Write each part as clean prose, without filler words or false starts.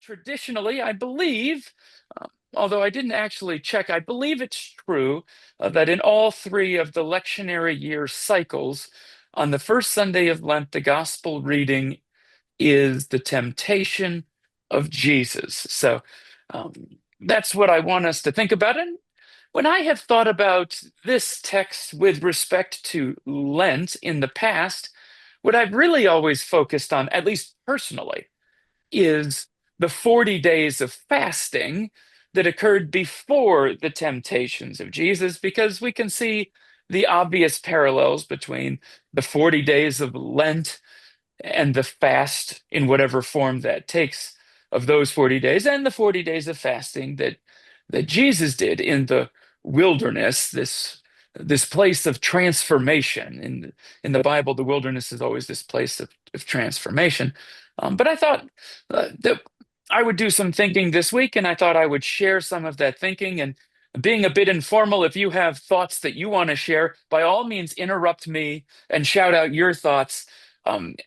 Traditionally, I believe, although I didn't actually check, I believe it's true that in all three of the lectionary year cycles, on the first Sunday of Lent, the gospel reading is the temptation of Jesus. So um, that's what I want us to think about. And when I have thought about this text with respect to Lent in the past, what I've really always focused on, at least personally, is the 40 days of fasting that occurred before the temptations of Jesus, because we can see the obvious parallels between the 40 days of Lent and the fast in whatever form that takes of those 40 days and the 40 days of fasting that Jesus did in the wilderness, this place of transformation. In the Bible, the wilderness is always this place of transformation. But I thought that I would do some thinking this week, and I thought I would share some of that thinking. And being a bit informal, if you have thoughts that you want to share, by all means, interrupt me and shout out your thoughts.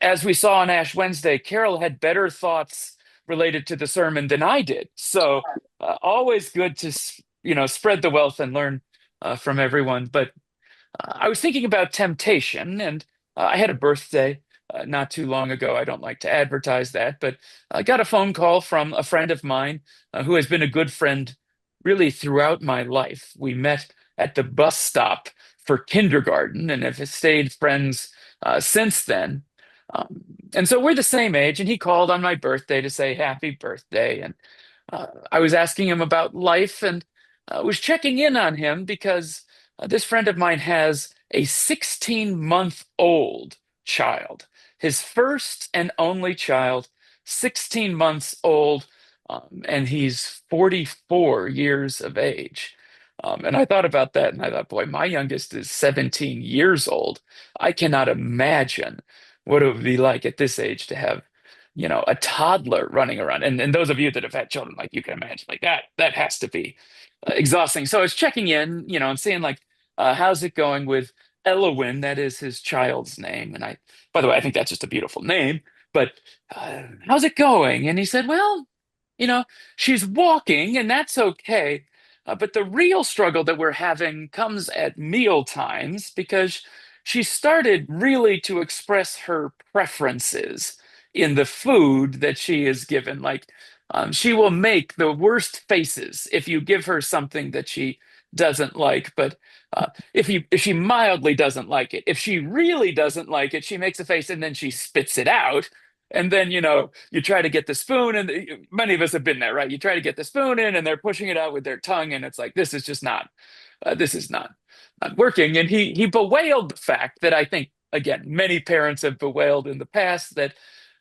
As we saw on Ash Wednesday, Carol had better thoughts related to the sermon than I did. So always good to spread the wealth and learn from everyone. But I was thinking about temptation, and I had a birthday not too long ago. I don't like to advertise that, but I got a phone call from a friend of mine who has been a good friend really throughout my life. We met at the bus stop for kindergarten and have stayed friends since then. Um, and so we're the same age, and he called on my birthday to say happy birthday. And I was asking him about life and was checking in on him because this friend of mine has a 16-month-old child, his first and only child, 16 months old, and he's 44 years of age. And I thought about that and I thought, boy, my youngest is 17 years old. I cannot imagine what it would be like at this age to have, a toddler running around. And those of you that have had children, like you can imagine, like that has to be exhausting. So I was checking in, and seeing like, how's it going with Elowin? That is his child's name. And by the way, I think that's just a beautiful name, but how's it going? And he said, well, she's walking and that's okay. But the real struggle that we're having comes at meal times because she started really to express her preferences in the food that she is given. Like, she will make the worst faces if you give her something that she doesn't like. But if she mildly doesn't like it, if she really doesn't like it, she makes a face and then she spits it out. And then, you try to get the spoon, and many of us have been there, right? You try to get the spoon in, and they're pushing it out with their tongue, and it's like, this is just not working. And he bewailed the fact that I think, again, many parents have bewailed in the past that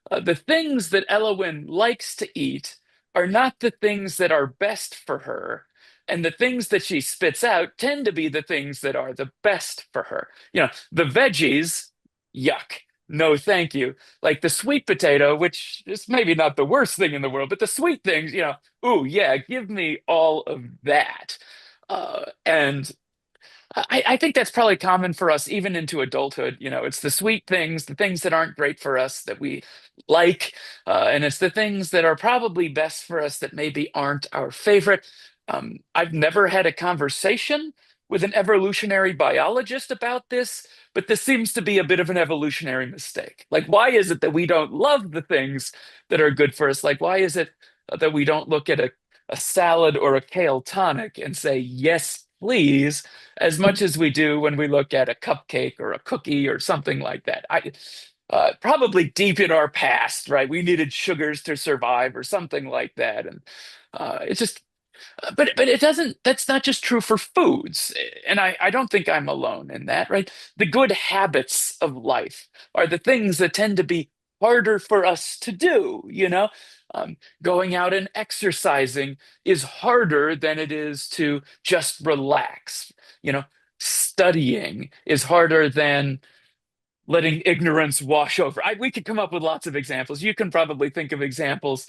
the things that Elowin likes to eat are not the things that are best for her. And the things that she spits out tend to be the things that are the best for her. The veggies, yuck. No, thank you. Like the sweet potato, which is maybe not the worst thing in the world, but the sweet things, ooh, yeah, give me all of that. And I think that's probably common for us even into adulthood. It's the sweet things, the things that aren't great for us that we like, and it's the things that are probably best for us that maybe aren't our favorite. I've never had a conversation with an evolutionary biologist about this, but this seems to be a bit of an evolutionary mistake. Like, why is it that we don't love the things that are good for us? Like, why is it that we don't look at a salad or a kale tonic and say, yes, please, as much as we do when we look at a cupcake or a cookie or something like that? Probably deep in our past, right? We needed sugars to survive or something like that. And it's just, but it doesn't, that's not just true for foods. And I don't think I'm alone in that, right? The good habits of life are the things that tend to be harder for us to do, Going out and exercising is harder than it is to just relax. Studying is harder than letting ignorance wash over. We could come up with lots of examples. You can probably think of examples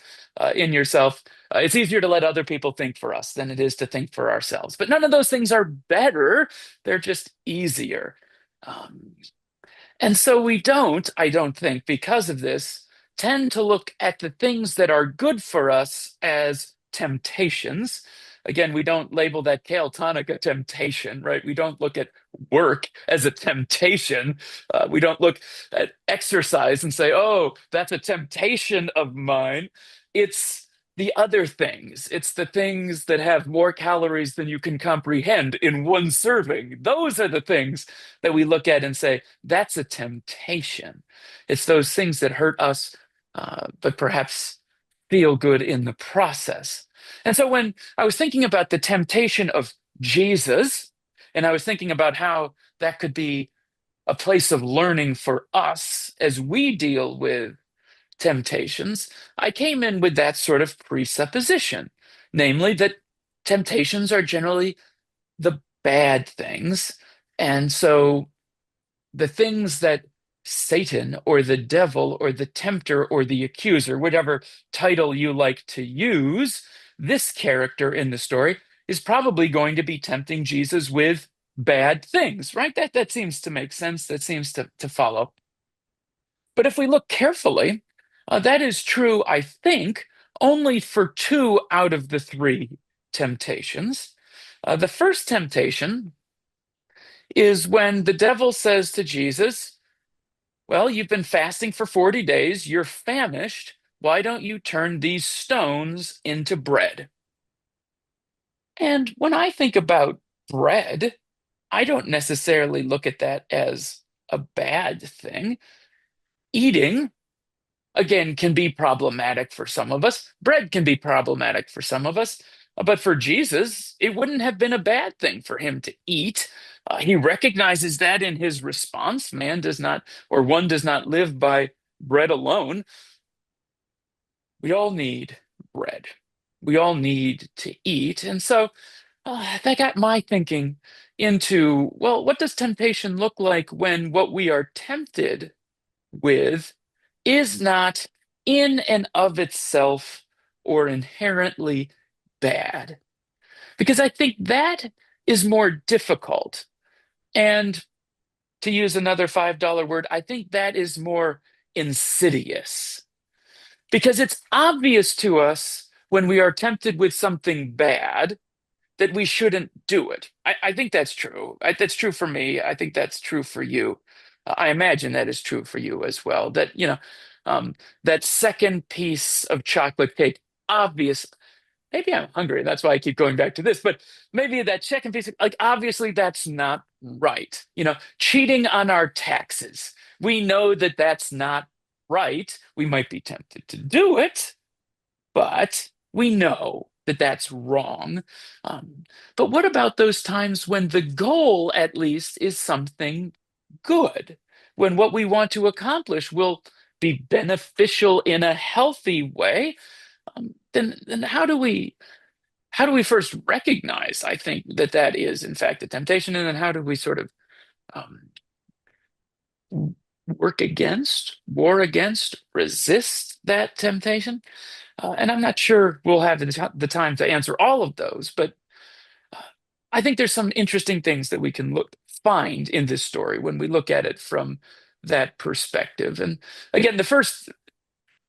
in yourself. It's easier to let other people think for us than it is to think for ourselves. But none of those things are better. They're just easier. And so we don't, I don't think, because of this, tend to look at the things that are good for us as temptations. Again, we don't label that kale tonic a temptation, right? We don't look at work as a temptation. We don't look at exercise and say, oh, that's a temptation of mine. It's the other things. It's the things that have more calories than you can comprehend in one serving. Those are the things that we look at and say, that's a temptation. It's those things that hurt us, but perhaps feel good in the process. And so when I was thinking about the temptation of Jesus, and I was thinking about how that could be a place of learning for us as we deal with temptations, I came in with that sort of presupposition, namely that temptations are generally the bad things. And so the things that Satan or the devil or the tempter or the accuser, whatever title you like to use, this character in the story is probably going to be tempting Jesus with bad things, right? That seems to make sense. That seems to follow. But if we look carefully, that is true, I think, only for two out of the three temptations. The first temptation is when the devil says to Jesus, well, you've been fasting for 40 days, you're famished. Why don't you turn these stones into bread? And when I think about bread, I don't necessarily look at that as a bad thing. Eating, again, can be problematic for some of us. Bread can be problematic for some of us. But for Jesus, it wouldn't have been a bad thing for him to eat. He recognizes that in his response. Man does not, or one does not live by bread alone. We all need bread. We all need to eat. And so that got my thinking into, well, what does temptation look like when what we are tempted with is not in and of itself or inherently bad? Because I think that is more difficult. And to use another $5 word, I think that is more insidious. Because it's obvious to us when we are tempted with something bad that we shouldn't do it. I think that's true. That's true for me. I think that's true for you. I imagine that is true for you as well. That, that second piece of chocolate cake, obvious. Maybe I'm hungry. That's why I keep going back to this. But maybe that second piece, like, obviously that's not right. Cheating on our taxes. We know that that's not right. We might be tempted to do it, but we know that that's wrong. But what about those times when the goal, at least, is something good? When what we want to accomplish will be beneficial in a healthy way, then how do we first recognize, I think, that that is in fact a temptation, and then how do we sort of um, war against, resist that temptation? And I'm not sure we'll have the time to answer all of those, but uh, I think there's some interesting things that we can find in this story when we look at it from that perspective. And again, the first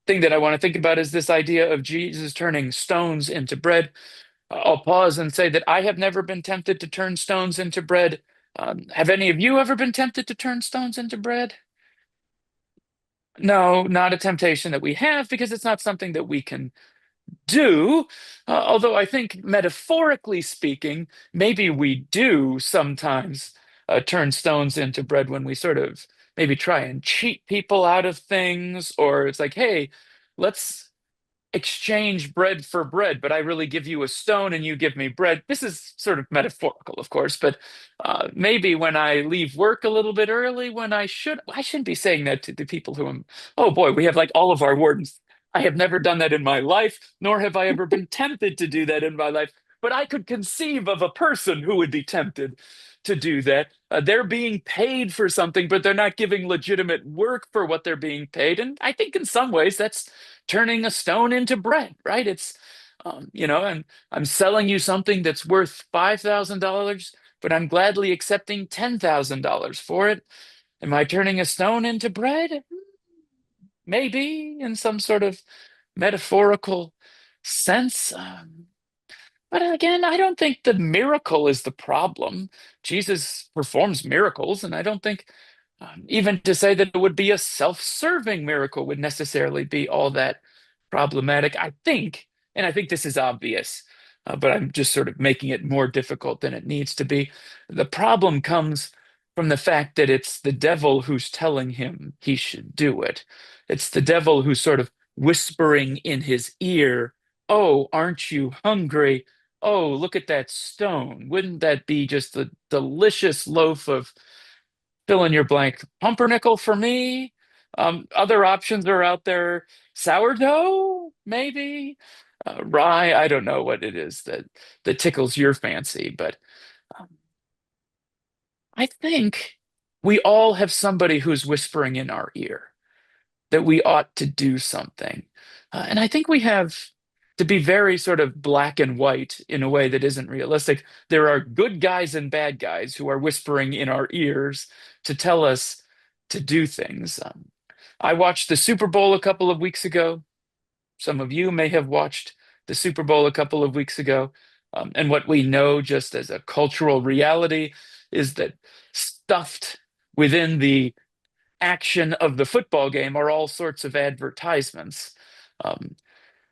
thing that I want to think about is this idea of Jesus turning stones into bread. I'll pause and say that I have never been tempted to turn stones into bread. Have any of you ever been tempted to turn stones into bread? No, not a temptation that we have because it's not something that we can do. Although I think metaphorically speaking, maybe we do sometimes turn stones into bread when we sort of maybe try and cheat people out of things, or it's like, hey, let's exchange bread for bread, but I really give you a stone and you give me bread. This is sort of metaphorical, of course, but maybe when I leave work a little bit early, when I shouldn't be saying that to the people who am, oh boy, we have like all of our wardens. I have never done that in my life, nor have I ever been tempted to do that in my life. But I could conceive of a person who would be tempted to do that. They're being paid for something, but they're not giving legitimate work for what they're being paid. And I think in some ways that's turning a stone into bread, right? And I'm selling you something that's worth $5,000, but I'm gladly accepting $10,000 for it. Am I turning a stone into bread? maybe in some sort of metaphorical sense. But again, I don't think the miracle is the problem. Jesus performs miracles, and I don't think even to say that it would be a self-serving miracle would necessarily be all that problematic. I think, and I think this is obvious, but I'm just sort of making it more difficult than it needs to be. The problem comes from the fact that it's the devil who's telling him he should do it. It's the devil who's sort of whispering in his ear, "Oh, aren't you hungry? Oh, look at that stone. Wouldn't that be just a delicious loaf of fill in your blank pumpernickel for me?" Other options are out there. Sourdough, maybe. Rye, I don't know what it is that tickles your fancy, but um, I think we all have somebody who's whispering in our ear that we ought to do something. And I think we have to be very sort of black and white in a way that isn't realistic. There are good guys and bad guys who are whispering in our ears to tell us to do things. I watched the Super Bowl a couple of weeks ago. Some of you may have watched the Super Bowl a couple of weeks ago. And what we know just as a cultural reality is that stuffed within the action of the football game are all sorts of advertisements. Um,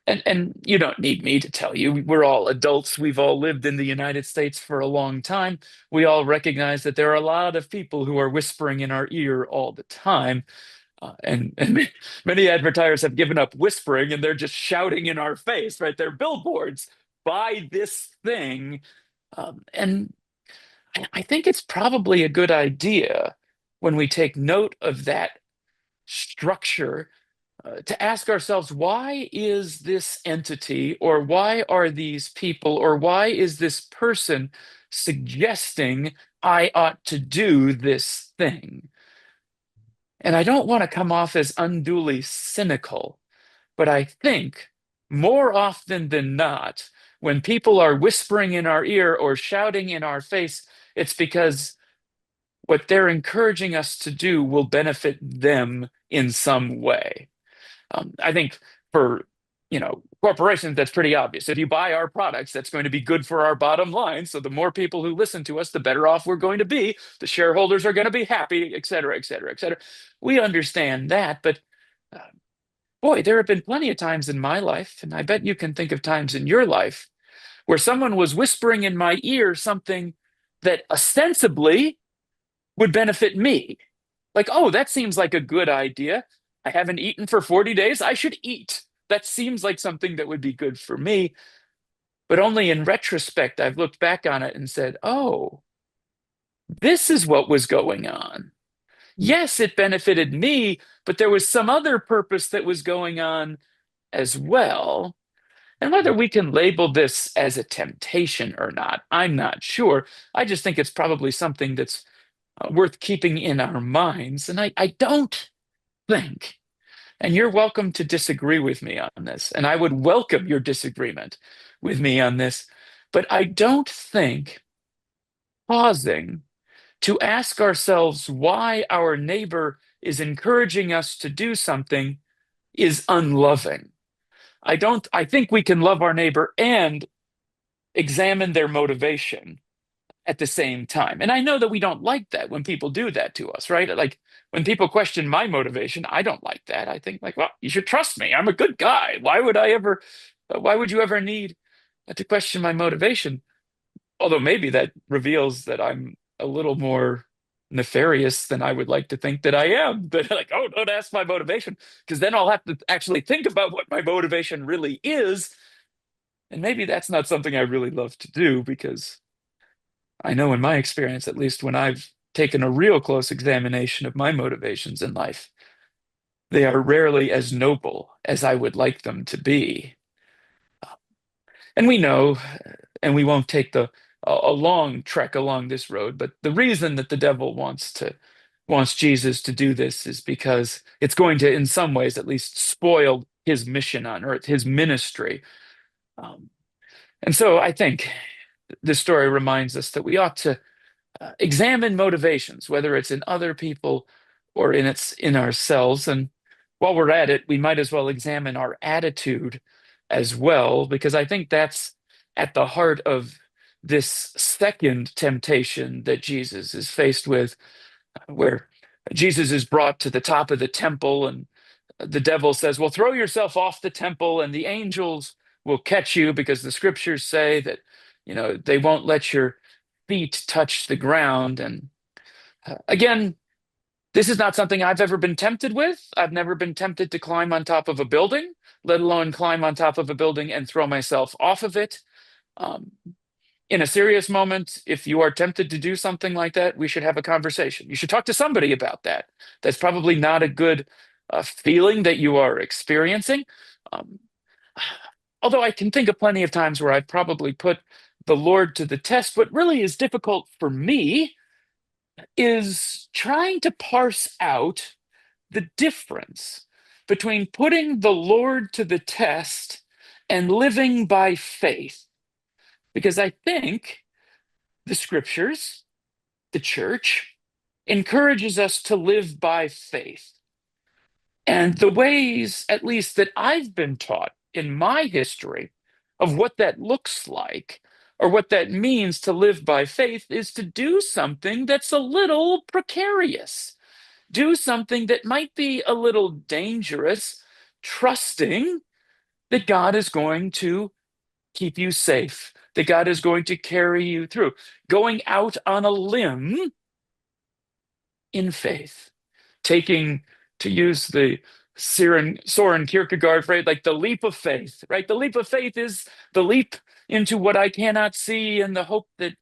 and you don't need me to tell you, we're all adults. We've all lived in the United States for a long time. We all recognize that there are a lot of people who are whispering in our ear all the time. And many advertisers have given up whispering and they're just shouting in our face, right? They're billboards, buy this thing. And I think it's probably a good idea when we take note of that structure to ask ourselves, why is this entity, or why are these people, or why is this person suggesting I ought to do this thing? And I don't want to come off as unduly cynical, but I think more often than not, when people are whispering in our ear or shouting in our face, it's because what they're encouraging us to do will benefit them in some way. I think for corporations, that's pretty obvious. If you buy our products, that's going to be good for our bottom line. So the more people who listen to us, the better off we're going to be. The shareholders are going to be happy, et cetera, et cetera, et cetera. We understand that, but uh, boy, there have been plenty of times in my life, and I bet you can think of times in your life where someone was whispering in my ear something that ostensibly would benefit me. Like, oh, that seems like a good idea. I haven't eaten for 40 days. I should eat. That seems like something that would be good for me. But only in retrospect, I've looked back on it and said, oh, this is what was going on. Yes, it benefited me, but there was some other purpose that was going on as well. And whether we can label this as a temptation or not, I'm not sure. I just think it's probably something that's worth keeping in our minds. And I don't think, and you're welcome to disagree with me on this, and I would welcome your disagreement with me on this, but I don't think pausing to ask ourselves why our neighbor is encouraging us to do something is unloving. I think we can love our neighbor and examine their motivation at the same time. And I know that we don't like that when people do that to us, right? Like when people question my motivation, I don't like that. I think like, well, you should trust me. I'm a good guy. Why would you ever need to question my motivation? Although maybe that reveals that I'm a little more nefarious than I would like to think that I am. But like, oh, don't ask my motivation, because then I'll have to actually think about what my motivation really is. And maybe that's not something I really love to do, because I know in my experience, at least when I've taken a real close examination of my motivations in life, they are rarely as noble as I would like them to be. And we know, and we won't take a long trek along this road, but the reason that the devil wants Jesus to do this is because it's going to, in some ways at least, spoil his mission on earth, his ministry. Um, and so I think this story reminds us that we ought to examine motivations, whether it's in other people or in ourselves. And while we're at it, we might as well examine our attitude as well, because I think that's at the heart of this second temptation that Jesus is faced with, where Jesus is brought to the top of the temple, and the devil says, well, throw yourself off the temple and the angels will catch you, because the scriptures say that, they won't let your feet touch the ground. And again, this is not something I've ever been tempted with. I've never been tempted to climb on top of a building, let alone climb on top of a building and throw myself off of it. Um, in a serious moment, if you are tempted to do something like that, we should have a conversation. You should talk to somebody about that. That's probably not a good feeling that you are experiencing. Um, Although I can think of plenty of times where I've probably put the Lord to the test. What really is difficult for me is trying to parse out the difference between putting the Lord to the test and living by faith. Because I think the scriptures, the church, encourages us to live by faith. And the ways, at least that I've been taught in my history of what that looks like, or what that means to live by faith, is to do something that's a little precarious, do something that might be a little dangerous, trusting that God is going to keep you safe, that God is going to carry you through, going out on a limb in faith, taking, to use the Soren Kierkegaard phrase, like the leap of faith, right? The leap of faith is the leap into what I cannot see and the hope that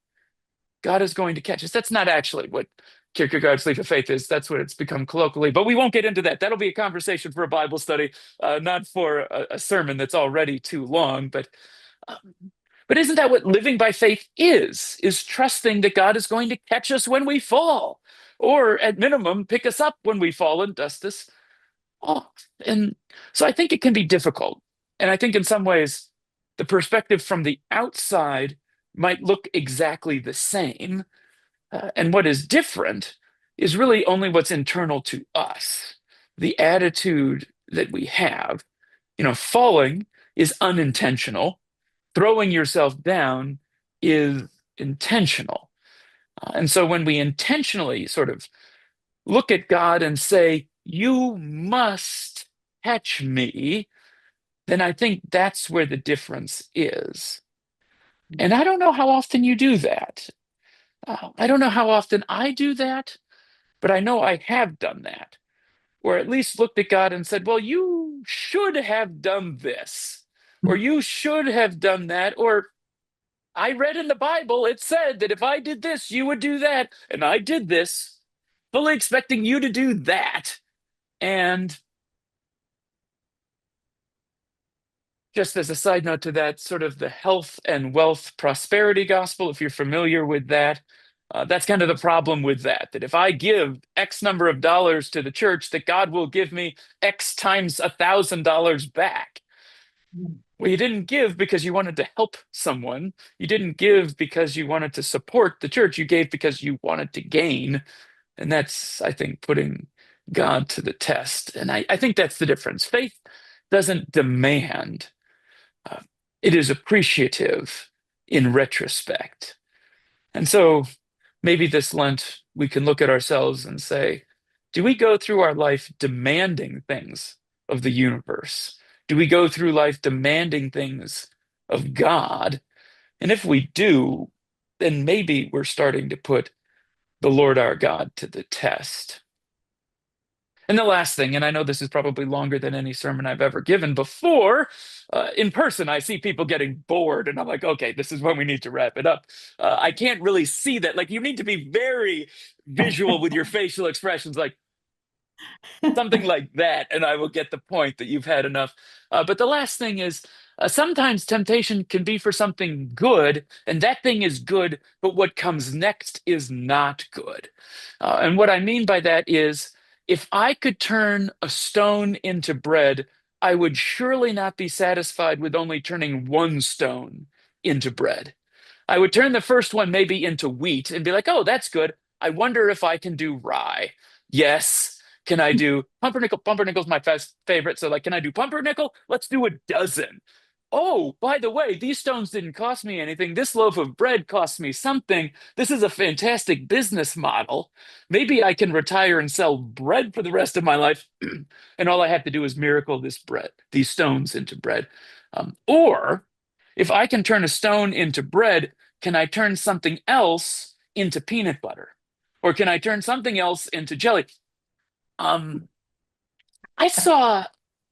God is going to catch us. That's not actually what Kierkegaard's leap of faith is. That's what it's become colloquially. But we won't get into that. That'll be a conversation for a Bible study, not for a sermon that's already too long. Um, but isn't that what living by faith is trusting that God is going to catch us when we fall, or at minimum, pick us up when we fall and dust us off. And so I think it can be difficult. And I think in some ways, the perspective from the outside might look exactly the same. And what is different is really only what's internal to us, the attitude that we have. Falling is unintentional, throwing yourself down is intentional. And so when we intentionally sort of look at God and say, you must catch me, then I think that's where the difference is. And I don't know how often you do that. I don't know how often I do that, but I know I have done that, or at least looked at God and said, well, you should have done this, or you should have done that, or I read in the Bible, it said that if I did this, you would do that. And I did this, fully expecting you to do that. And just as a side note to that, sort of the health and wealth prosperity gospel, if you're familiar with that, that's kind of the problem with that, that if I give X number of dollars to the church, that God will give me X times $1,000 back. Well, you didn't give because you wanted to help someone. You didn't give because you wanted to support the church. You gave because you wanted to gain. And that's, I think, putting God to the test. And I think that's the difference. Faith doesn't demand, uh, it is appreciative in retrospect. And so maybe this Lent, we can look at ourselves and say, do we go through our life demanding things of the universe? Do we go through life demanding things of God? And if we do, then maybe we're starting to put the Lord our God to the test. And the last thing, and I know this is probably longer than any sermon I've ever given before, in person, I see people getting bored, and I'm like, okay, this is when we need to wrap it up. I can't really see that. Like, you need to be very visual with your facial expressions, like, something like that, and I will get the point that you've had enough. But the last thing is, sometimes temptation can be for something good, and that thing is good, but what comes next is not good. And what I mean by that is, if I could turn a stone into bread, I would surely not be satisfied with only turning one stone into bread. I would turn the first one maybe into wheat and be like, oh, that's good. I wonder if I can do rye. Yes. Can I do pumpernickel? Pumpernickel's my favorite. So, like, can I do pumpernickel? Let's do a dozen. Oh, by the way, these stones didn't cost me anything. This loaf of bread cost me something. This is a fantastic business model. Maybe I can retire and sell bread for the rest of my life. And all I have to do is miracle this bread, these stones into bread. Or if I can turn a stone into bread, can I turn something else into peanut butter? Or can I turn something else into jelly? Um, I saw,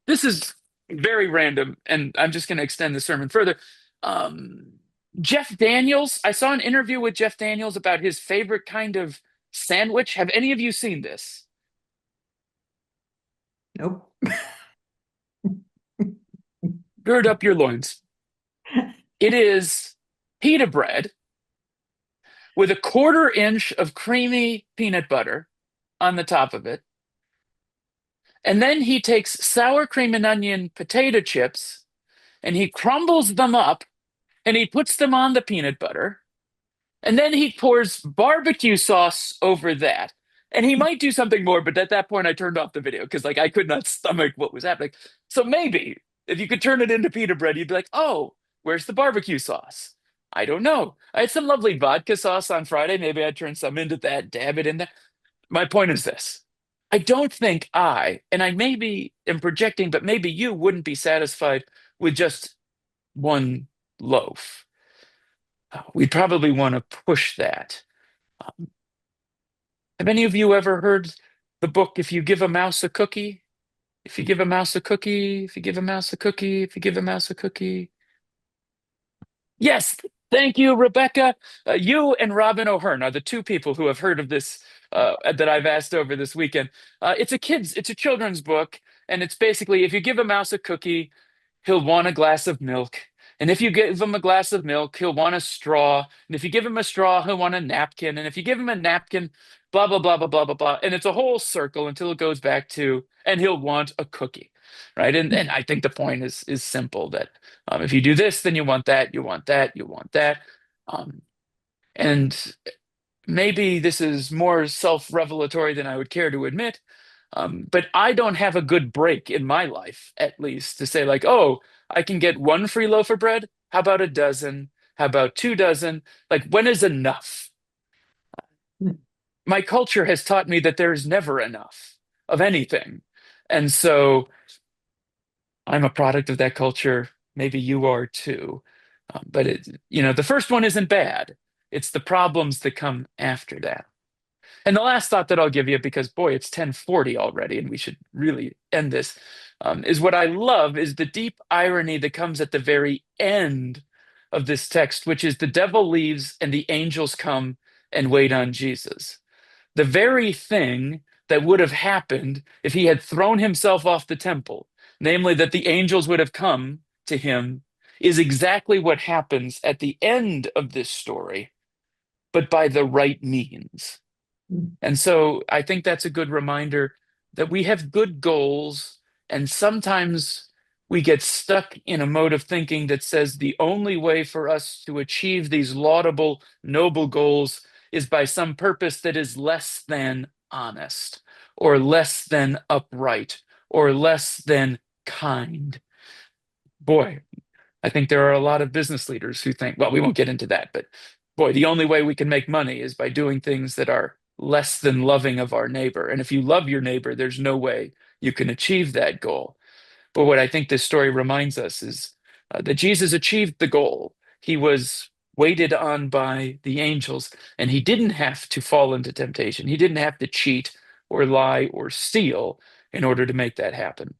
this is very random, and I'm just going to extend the sermon further. Um, Jeff Daniels, I saw an interview with Jeff Daniels about his favorite kind of sandwich. Have any of you seen this? Nope. Gird up your loins. It is pita bread with a quarter inch of creamy peanut butter on the top of it. And then he takes sour cream and onion potato chips and he crumbles them up and he puts them on the peanut butter. And then he pours barbecue sauce over that. And he might do something more, but at that point I turned off the video because like I could not stomach what was happening. So maybe if you could turn it into pita bread, you'd be like, oh, where's the barbecue sauce? I don't know. I had some lovely vodka sauce on Friday. Maybe I'd turn some into that, dab it in there. My point is this. I don't think and I maybe am projecting, but maybe you wouldn't be satisfied with just one loaf. We'd probably want to push that. Um, have any of you ever heard the book, If You Give a Mouse a Cookie? If you give a mouse a cookie, if you give a mouse a cookie, if you give a mouse a cookie. Yes, thank you, Rebecca. You and Robin O'Hearn are the two people who have heard of this that I've asked over this weekend. It's a children's book, and it's basically if you give a mouse a cookie, he'll want a glass of milk. And if you give him a glass of milk, he'll want a straw. And if you give him a straw, he'll want a napkin. And if you give him a napkin, blah, blah, blah, blah, blah, blah, blah. And it's a whole circle until it goes back to, and he'll want a cookie. Right. And I think the point is simple that if you do this, then you want that, you want that, you want that. Um, and maybe this is more self-revelatory than I would care to admit. But I don't have a good break in my life, at least, to say, like, oh, I can get one free loaf of bread. How about a dozen? How about 2 dozen? Like, when is enough? My culture has taught me that there's never enough of anything. And so I'm a product of that culture. Maybe you are too. But the first one isn't bad. It's the problems that come after that. And the last thought that I'll give you, because boy, it's 10:40 already, and we should really end this, is what I love is the deep irony that comes at the very end of this text, which is the devil leaves and the angels come and wait on Jesus. The very thing that would have happened if he had thrown himself off the temple, namely that the angels would have come to him, is exactly what happens at the end of this story, but by the right means. And so I think that's a good reminder that we have good goals, and sometimes we get stuck in a mode of thinking that says the only way for us to achieve these laudable, noble goals is by some purpose that is less than honest, or less than upright, or less than kind. Boy, I think there are a lot of business leaders who think, well, we won't get into that, but boy, the only way we can make money is by doing things that are less than loving of our neighbor. And if you love your neighbor, there's no way you can achieve that goal. But what I think this story reminds us is that Jesus achieved the goal. He was waited on by the angels, and he didn't have to fall into temptation. He didn't have to cheat or lie or steal in order to make that happen.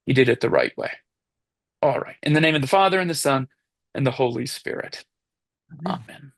He did it the right way. All right. In the name of the Father, and the Son, and the Holy Spirit. Amen. Amen.